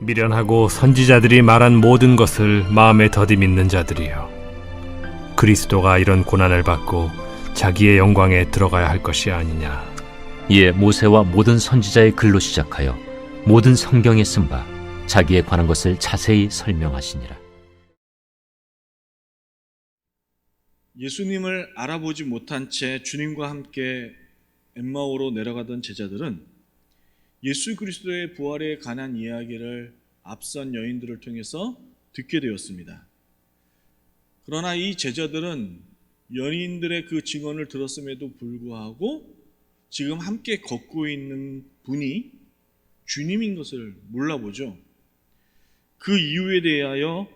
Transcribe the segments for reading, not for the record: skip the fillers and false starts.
미련하고 선지자들이 말한 모든 것을 마음에 더디 믿는 자들이여, 그리스도가 이런 고난을 받고 자기의 영광에 들어가야 할 것이 아니냐. 이에 모세와 모든 선지자의 글로 시작하여 모든 성경에 쓴 바 자기에 관한 것을 자세히 설명하시니라. 예수님을 알아보지 못한 채 주님과 함께 엠마오로 내려가던 제자들은 예수 그리스도의 부활에 관한 이야기를 앞선 여인들을 통해서 듣게 되었습니다. 그러나 이 제자들은 연인들의 그 증언을 들었음에도 불구하고 지금 함께 걷고 있는 분이 주님인 것을 몰라보죠. 그 이유에 대하여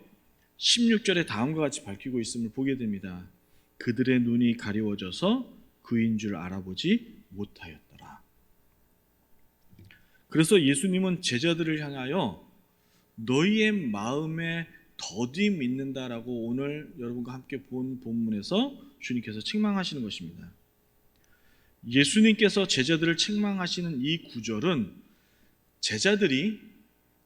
16절에 다음과 같이 밝히고 있음을 보게 됩니다. 그들의 눈이 가리워져서 그인 줄 알아보지 못하였더라. 그래서 예수님은 제자들을 향하여 너희의 마음에 더디 믿는다라고 오늘 여러분과 함께 본 본문에서 주님께서 책망하시는 것입니다. 예수님께서 제자들을 책망하시는 이 구절은 제자들이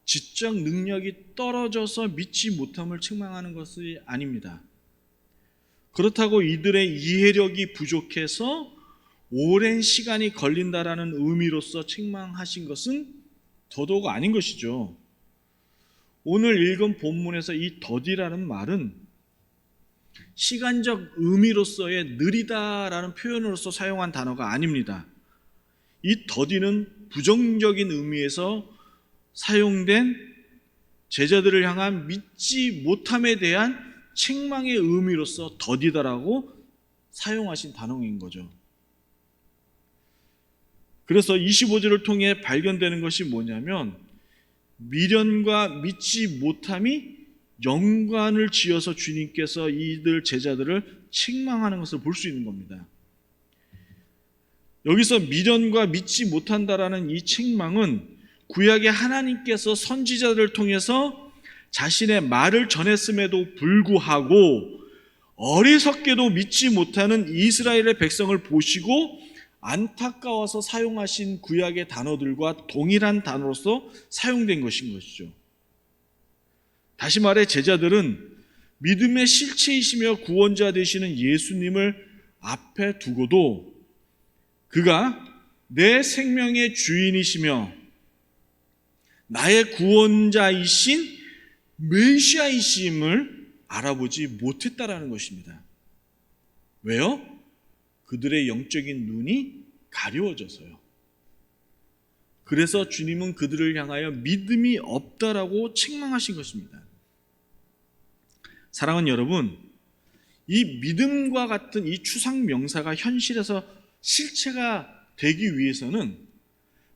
지적 능력이 떨어져서 믿지 못함을 책망하는 것이 아닙니다. 그렇다고 이들의 이해력이 부족해서 오랜 시간이 걸린다라는 의미로서 책망하신 것은 더더욱 아닌 것이죠. 오늘 읽은 본문에서 이 더디라는 말은 시간적 의미로서의 느리다라는 표현으로서 사용한 단어가 아닙니다. 이 더디는 부정적인 의미에서 사용된 제자들을 향한 믿지 못함에 대한 책망의 의미로서 더디다라고 사용하신 단어인 거죠. 그래서 25절을 통해 발견되는 것이 뭐냐면 미련과 믿지 못함이 연관을 지어서 주님께서 이들 제자들을 책망하는 것을 볼 수 있는 겁니다. 여기서 미련과 믿지 못한다라는 이 책망은 구약의 하나님께서 선지자들을 통해서 자신의 말을 전했음에도 불구하고 어리석게도 믿지 못하는 이스라엘의 백성을 보시고 안타까워서 사용하신 구약의 단어들과 동일한 단어로서 사용된 것인 것이죠. 다시 말해 제자들은 믿음의 실체이시며 구원자 되시는 예수님을 앞에 두고도 그가 내 생명의 주인이시며 나의 구원자이신 메시아이심을 알아보지 못했다라는 것입니다. 왜요? 그들의 영적인 눈이 가려워져서요. 그래서 주님은 그들을 향하여 믿음이 없다라고 책망하신 것입니다. 사랑하는 여러분, 이 믿음과 같은 이 추상 명사가 현실에서 실체가 되기 위해서는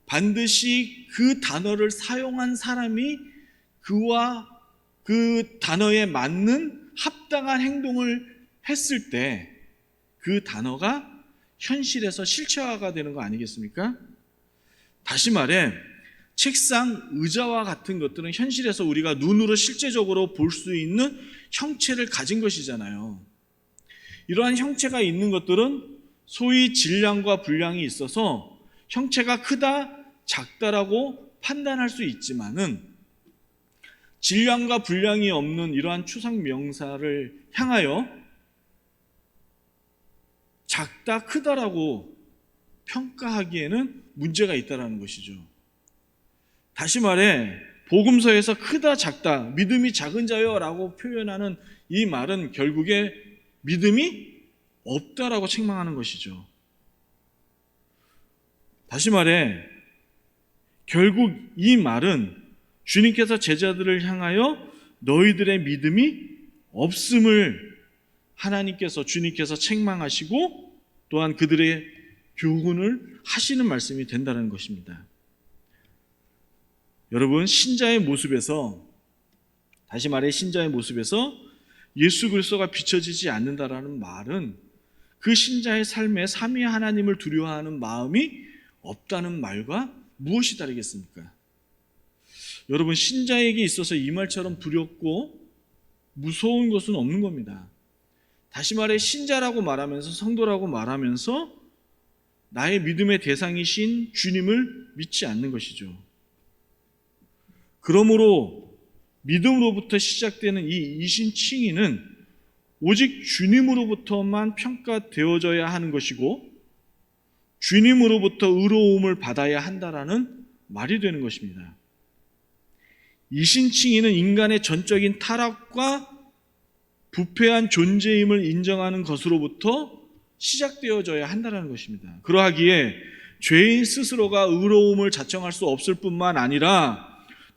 반드시 그 단어를 사용한 사람이 그와 그 단어에 맞는 합당한 행동을 했을 때 그 단어가 현실에서 실체화가 되는 거 아니겠습니까? 다시 말해 책상, 의자와 같은 것들은 현실에서 우리가 눈으로 실제적으로 볼 수 있는 형체를 가진 것이잖아요. 이러한 형체가 있는 것들은 소위 질량과 분량이 있어서 형체가 크다, 작다라고 판단할 수 있지만은 질량과 분량이 없는 이러한 추상 명사를 향하여 작다, 크다라고 평가하기에는 문제가 있다는 것이죠. 다시 말해 복음서에서 크다, 작다, 믿음이 작은 자요 라고 표현하는 이 말은 결국에 믿음이 없다라고 책망하는 것이죠. 다시 말해 결국 이 말은 주님께서 제자들을 향하여 너희들의 믿음이 없음을 하나님께서 주님께서 책망하시고 또한 그들의 교훈을 하시는 말씀이 된다는 것입니다. 여러분, 신자의 모습에서 다시 말해 신자의 모습에서 예수 그리스도가 비춰지지 않는다라는 말은 그 신자의 삶에 삼위 하나님을 두려워하는 마음이 없다는 말과 무엇이 다르겠습니까? 여러분, 신자에게 있어서 이 말처럼 두렵고 무서운 것은 없는 겁니다. 다시 말해 신자라고 말하면서 성도라고 말하면서 나의 믿음의 대상이신 주님을 믿지 않는 것이죠. 그러므로 믿음으로부터 시작되는 이 이신칭의는 오직 주님으로부터만 평가되어져야 하는 것이고 주님으로부터 의로움을 받아야 한다라는 말이 되는 것입니다. 이신칭의는 인간의 전적인 타락과 부패한 존재임을 인정하는 것으로부터 시작되어져야 한다는 것입니다. 그러하기에 죄인 스스로가 의로움을 자청할 수 없을 뿐만 아니라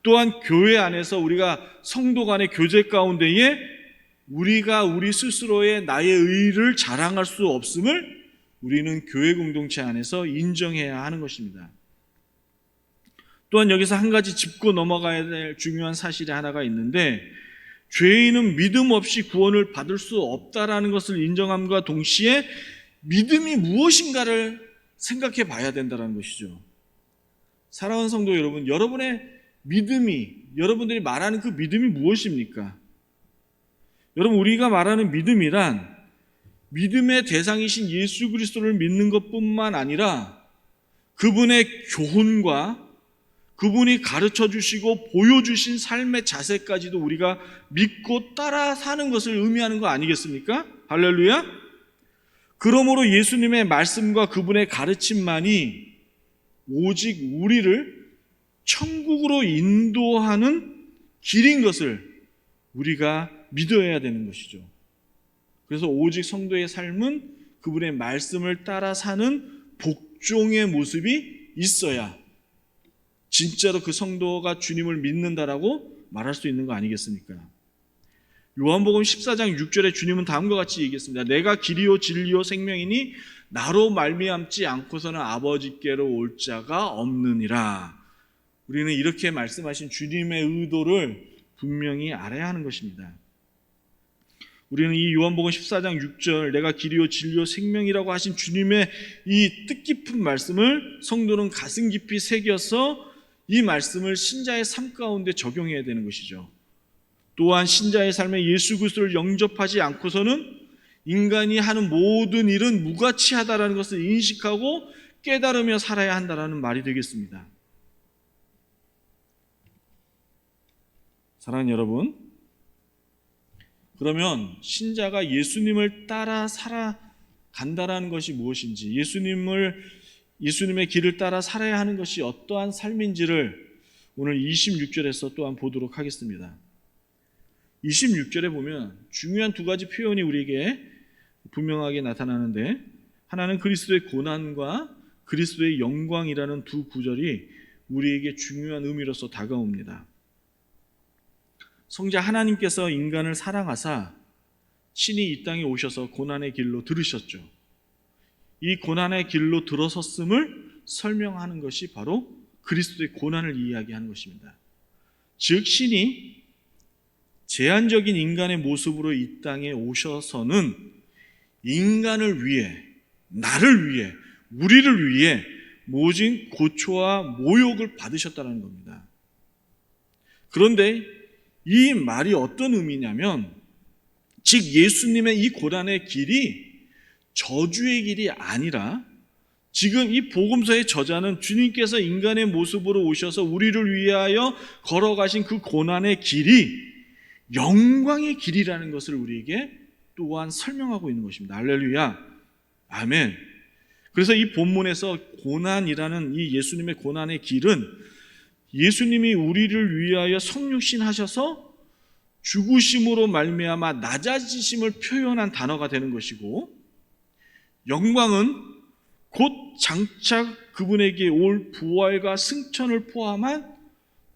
또한 교회 안에서 우리가 성도 간의 교제 가운데에 우리가 우리 스스로의 나의 의를 자랑할 수 없음을 우리는 교회 공동체 안에서 인정해야 하는 것입니다. 또한 여기서 한 가지 짚고 넘어가야 될 중요한 사실이 하나가 있는데, 죄인은 믿음 없이 구원을 받을 수 없다라는 것을 인정함과 동시에 믿음이 무엇인가를 생각해 봐야 된다는 것이죠. 사랑하는 성도 여러분, 여러분의 믿음이, 여러분들이 말하는 그 믿음이 무엇입니까? 여러분, 우리가 말하는 믿음이란 믿음의 대상이신 예수 그리스도를 믿는 것뿐만 아니라 그분의 교훈과 그분이 가르쳐 주시고 보여주신 삶의 자세까지도 우리가 믿고 따라 사는 것을 의미하는 거 아니겠습니까? 할렐루야! 그러므로 예수님의 말씀과 그분의 가르침만이 오직 우리를 천국으로 인도하는 길인 것을 우리가 믿어야 되는 것이죠. 그래서 오직 성도의 삶은 그분의 말씀을 따라 사는 복종의 모습이 있어야 진짜로 그 성도가 주님을 믿는다라고 말할 수 있는 거 아니겠습니까? 요한복음 14장 6절에 주님은 다음과 같이 얘기했습니다. 내가 길이요 진리요 생명이니 나로 말미암지 않고서는 아버지께로 올 자가 없느니라. 우리는 이렇게 말씀하신 주님의 의도를 분명히 알아야 하는 것입니다. 우리는 이 요한복음 14장 6절 내가 길이요 진리요 생명이라고 하신 주님의 이 뜻깊은 말씀을 성도는 가슴 깊이 새겨서 이 말씀을 신자의 삶 가운데 적용해야 되는 것이죠. 또한 신자의 삶에 예수 그리스도를 영접하지 않고서는 인간이 하는 모든 일은 무가치하다라는 것을 인식하고 깨달으며 살아야 한다라는 말이 되겠습니다. 사랑하는 여러분, 그러면 신자가 예수님을 따라 살아간다라는 것이 무엇인지, 예수님의 길을 따라 살아야 하는 것이 어떠한 삶인지를 오늘 26절에서 또한 보도록 하겠습니다. 26절에 보면 중요한 두 가지 표현이 우리에게 분명하게 나타나는데, 하나는 그리스도의 고난과 그리스도의 영광이라는 두 구절이 우리에게 중요한 의미로서 다가옵니다. 성자 하나님께서 인간을 사랑하사 친히 이 땅에 오셔서 고난의 길로 들으셨죠. 이 고난의 길로 들어섰음을 설명하는 것이 바로 그리스도의 고난을 이야기하는 것입니다. 즉 신이 제한적인 인간의 모습으로 이 땅에 오셔서는 인간을 위해, 나를 위해, 우리를 위해 모진 고초와 모욕을 받으셨다는 겁니다. 그런데 이 말이 어떤 의미냐면, 즉 예수님의 이 고난의 길이 저주의 길이 아니라 지금 이 복음서의 저자는 주님께서 인간의 모습으로 오셔서 우리를 위하여 걸어가신 그 고난의 길이 영광의 길이라는 것을 우리에게 또한 설명하고 있는 것입니다. 할렐루야, 아멘. 그래서 이 본문에서 고난이라는 이 예수님의 고난의 길은 예수님이 우리를 위하여 성육신하셔서 죽으심으로 말미암아 낮아지심을 표현한 단어가 되는 것이고, 영광은 곧 장차 그분에게 올 부활과 승천을 포함한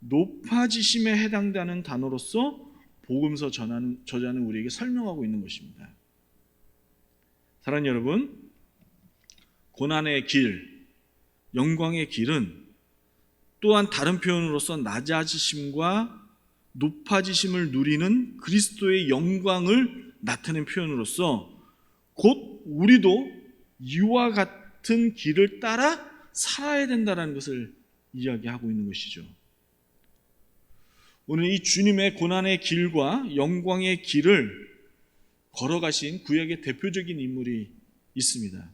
높아지심에 해당되는 단어로서 복음서 저자는 우리에게 설명하고 있는 것입니다. 사랑하는 여러분, 고난의 길, 영광의 길은 또한 다른 표현으로서 낮아지심과 높아지심을 누리는 그리스도의 영광을 나타낸 표현으로서 곧 우리도 이와 같은 길을 따라 살아야 된다는 것을 이야기하고 있는 것이죠. 오늘 이 주님의 고난의 길과 영광의 길을 걸어가신 구약의 대표적인 인물이 있습니다.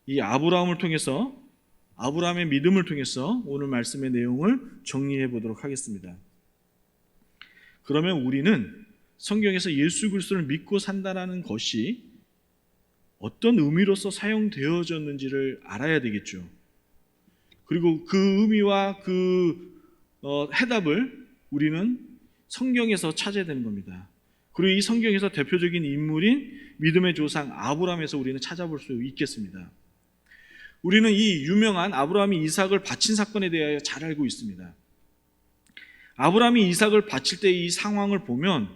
이 아브라함을 통해서 아브라함의 믿음을 통해서 오늘 말씀의 내용을 정리해 보도록 하겠습니다. 그러면 우리는 성경에서 예수 그리스도를 믿고 산다는 것이 어떤 의미로서 사용되어졌는지를 알아야 되겠죠. 그리고 그 의미와 그 해답을 우리는 성경에서 찾아야 되는 겁니다. 그리고 이 성경에서 대표적인 인물인 믿음의 조상 아브라함에서 우리는 찾아볼 수 있겠습니다. 우리는 이 유명한 아브라함이 이삭을 바친 사건에 대하여 잘 알고 있습니다. 아브라함이 이삭을 바칠 때 이 상황을 보면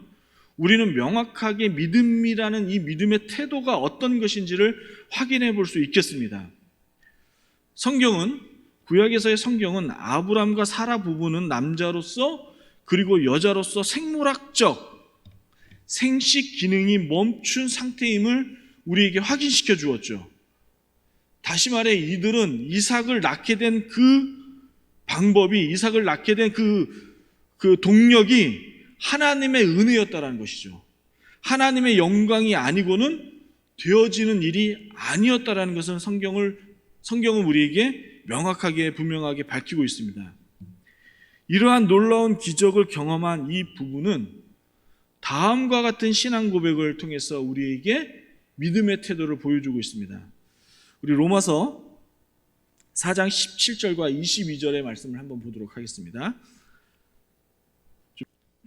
우리는 명확하게 믿음이라는 이 믿음의 태도가 어떤 것인지를 확인해 볼 수 있겠습니다. 구약에서의 성경은 아브라함과 사라 부부는 남자로서 그리고 여자로서 생물학적 생식 기능이 멈춘 상태임을 우리에게 확인시켜 주었죠. 다시 말해 이들은 이삭을 낳게 된 그 방법이, 이삭을 낳게 된 그 동력이 하나님의 은혜였다라는 것이죠. 하나님의 영광이 아니고는 되어지는 일이 아니었다라는 것은 성경은 우리에게 명확하게 분명하게 밝히고 있습니다. 이러한 놀라운 기적을 경험한 이 부부는 다음과 같은 신앙 고백을 통해서 우리에게 믿음의 태도를 보여주고 있습니다. 우리 로마서 4장 17절과 22절의 말씀을 한번 보도록 하겠습니다.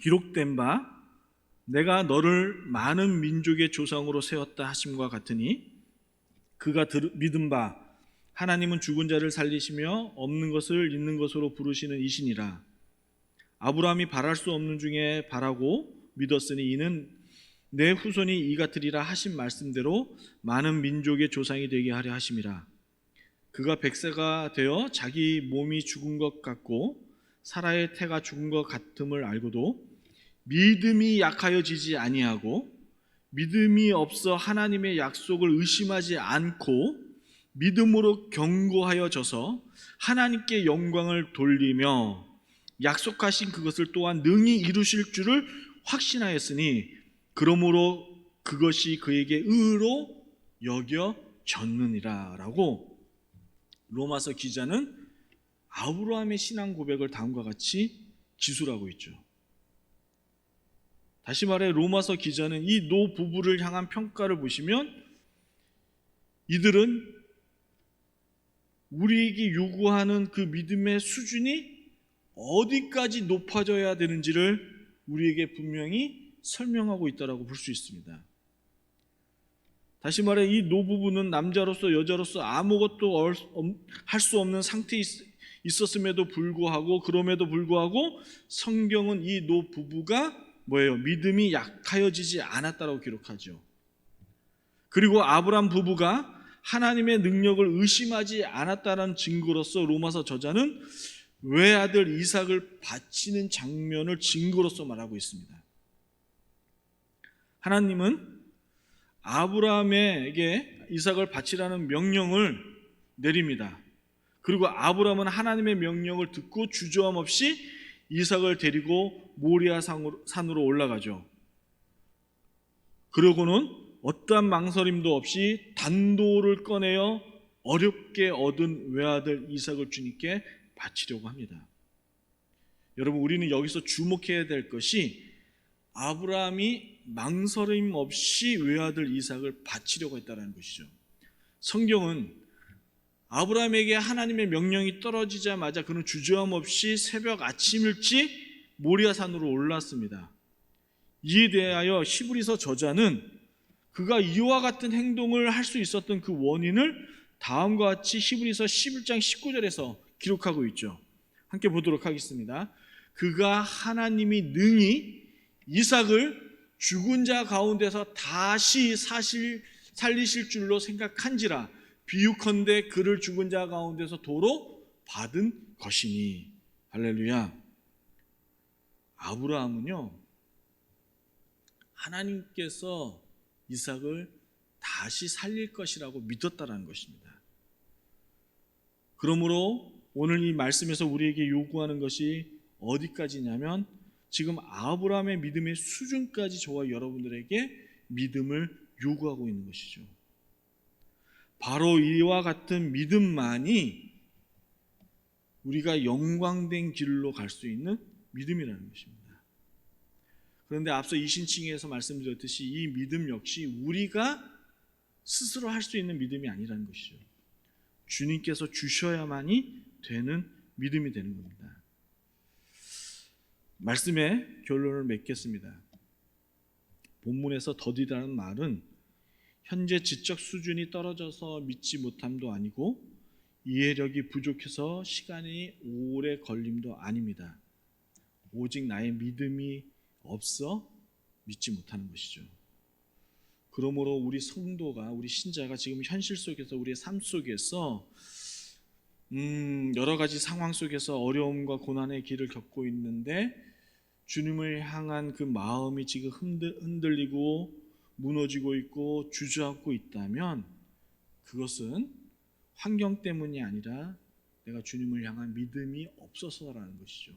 기록된 바 내가 너를 많은 민족의 조상으로 세웠다 하심과 같으니 그가 믿은 바 하나님은 죽은 자를 살리시며 없는 것을 있는 것으로 부르시는 이시니라. 아브라함이 바랄 수 없는 중에 바라고 믿었으니 이는 내 후손이 이 같으리라 하신 말씀대로 많은 민족의 조상이 되게 하려 하심이라. 그가 100세가 되어 자기 몸이 죽은 것 같고 사라의 태가 죽은 것 같음을 알고도 믿음이 약하여지지 아니하고 믿음이 없어 하나님의 약속을 의심하지 않고 믿음으로 견고하여져서 하나님께 영광을 돌리며 약속하신 그것을 또한 능히 이루실 줄을 확신하였으니 그러므로 그것이 그에게 의로 여겨졌느니라 라고 로마서 기자는 아브라함의 신앙 고백을 다음과 같이 기술하고 있죠. 다시 말해 로마서 기자는 이 노 부부를 향한 평가를 보시면 이들은 우리에게 요구하는 그 믿음의 수준이 어디까지 높아져야 되는지를 우리에게 분명히 설명하고 있다고 볼 수 있습니다. 다시 말해 이 노부부는 남자로서 여자로서 아무것도 할 수 없는 상태에 있었음에도 불구하고 그럼에도 불구하고 성경은 이 노부부가 뭐예요? 믿음이 약하여지지 않았다고 기록하죠. 그리고 아브라함 부부가 하나님의 능력을 의심하지 않았다는 증거로서 로마서 저자는 외아들 이삭을 바치는 장면을 증거로서 말하고 있습니다. 하나님은 아브라함에게 이삭을 바치라는 명령을 내립니다. 그리고 아브라함은 하나님의 명령을 듣고 주저함 없이 이삭을 데리고 모리아 산으로 올라가죠. 그러고는 어떠한 망설임도 없이 단도를 꺼내어 어렵게 얻은 외아들 이삭을 주님께 바치려고 합니다. 여러분, 우리는 여기서 주목해야 될 것이 아브라함이 망설임 없이 외아들 이삭을 바치려고 했다는 것이죠. 성경은 아브라함에게 하나님의 명령이 떨어지자마자 그는 주저함 없이 새벽 아침 일찍 모리아 산으로 올랐습니다. 이에 대하여 히브리서 저자는 그가 이와 같은 행동을 할 수 있었던 그 원인을 다음과 같이 히브리서 11장 19절에서 기록하고 있죠. 함께 보도록 하겠습니다. 그가 하나님이 능히 이삭을 죽은 자 가운데서 다시 살리실 줄로 생각한지라 비유컨대 그를 죽은 자 가운데서 도로 받은 것이니. 할렐루야. 아브라함은요, 하나님께서 이삭을 다시 살릴 것이라고 믿었다는 것입니다. 그러므로 오늘 이 말씀에서 우리에게 요구하는 것이 어디까지냐면 지금 아브라함의 믿음의 수준까지 저와 여러분들에게 믿음을 요구하고 있는 것이죠. 바로 이와 같은 믿음만이 우리가 영광된 길로 갈 수 있는 믿음이라는 것입니다. 그런데 앞서 이신칭에서 말씀드렸듯이 이 믿음 역시 우리가 스스로 할 수 있는 믿음이 아니라는 것이죠. 주님께서 주셔야만이 되는 믿음이 되는 겁니다. 말씀의 결론을 맺겠습니다. 본문에서 더디다는 말은 현재 지적 수준이 떨어져서 믿지 못함도 아니고 이해력이 부족해서 시간이 오래 걸림도 아닙니다. 오직 나의 믿음이 없어 믿지 못하는 것이죠. 그러므로 우리 성도가, 우리 신자가 지금 현실 속에서, 우리의 삶 속에서 여러 가지 상황 속에서 어려움과 고난의 길을 겪고 있는데 주님을 향한 그 마음이 지금 흔들리고 무너지고 있고 주저앉고 있다면 그것은 환경 때문이 아니라 내가 주님을 향한 믿음이 없어서라는 것이죠.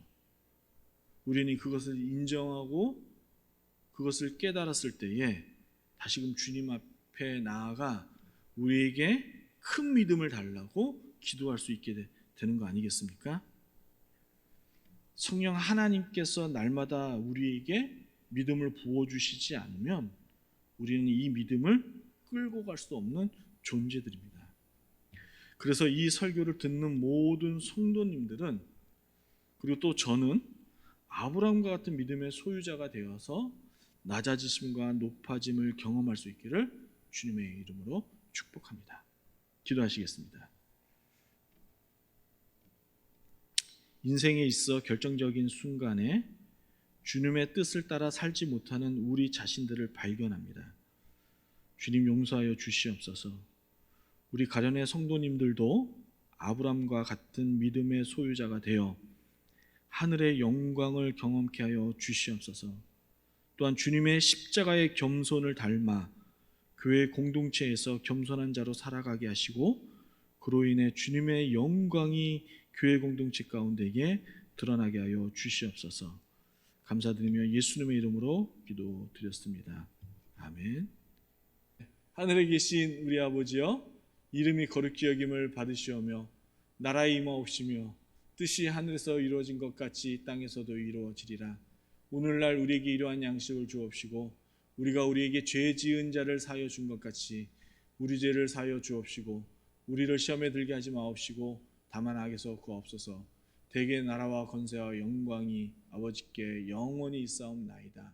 우리는 그것을 인정하고 그것을 깨달았을 때에 다시금 주님 앞에 나아가 우리에게 큰 믿음을 달라고 기도할 수 있게 되는 거 아니겠습니까? 성령 하나님께서 날마다 우리에게 믿음을 부어주시지 않으면 우리는 이 믿음을 끌고 갈 수 없는 존재들입니다. 그래서 이 설교를 듣는 모든 성도님들은, 그리고 또 저는 아브라함과 같은 믿음의 소유자가 되어서 낮아지심과 높아짐을 경험할 수 있기를 주님의 이름으로 축복합니다. 기도하시겠습니다. 인생에 있어 결정적인 순간에 주님의 뜻을 따라 살지 못하는 우리 자신들을 발견합니다. 주님 용서하여 주시옵소서. 우리 가련의 성도님들도 아브라함과 같은 믿음의 소유자가 되어 하늘의 영광을 경험케 하여 주시옵소서. 또한 주님의 십자가의 겸손을 닮아 교회 공동체에서 겸손한 자로 살아가게 하시고 그로 인해 주님의 영광이 교회 공동체 가운데에 드러나게 하여 주시옵소서. 감사드리며 예수님의 이름으로 기도드렸습니다. 아멘. 하늘에 계신 우리 아버지여, 이름이 거룩히 여김을 받으시오며 나라의 임하옵시며 뜻이 하늘에서 이루어진 것 같이 땅에서도 이루어지리라. 오늘날 우리에게 이러한 양식을 주옵시고 우리가 우리에게 죄 지은 자를 사하여 준 것 같이 우리 죄를 사하여 주옵시고 우리를 시험에 들게 하지 마옵시고 다만 악에서 구하옵소서. 대개 나라와 권세와 영광이 아버지께 영원히 있사옵나이다.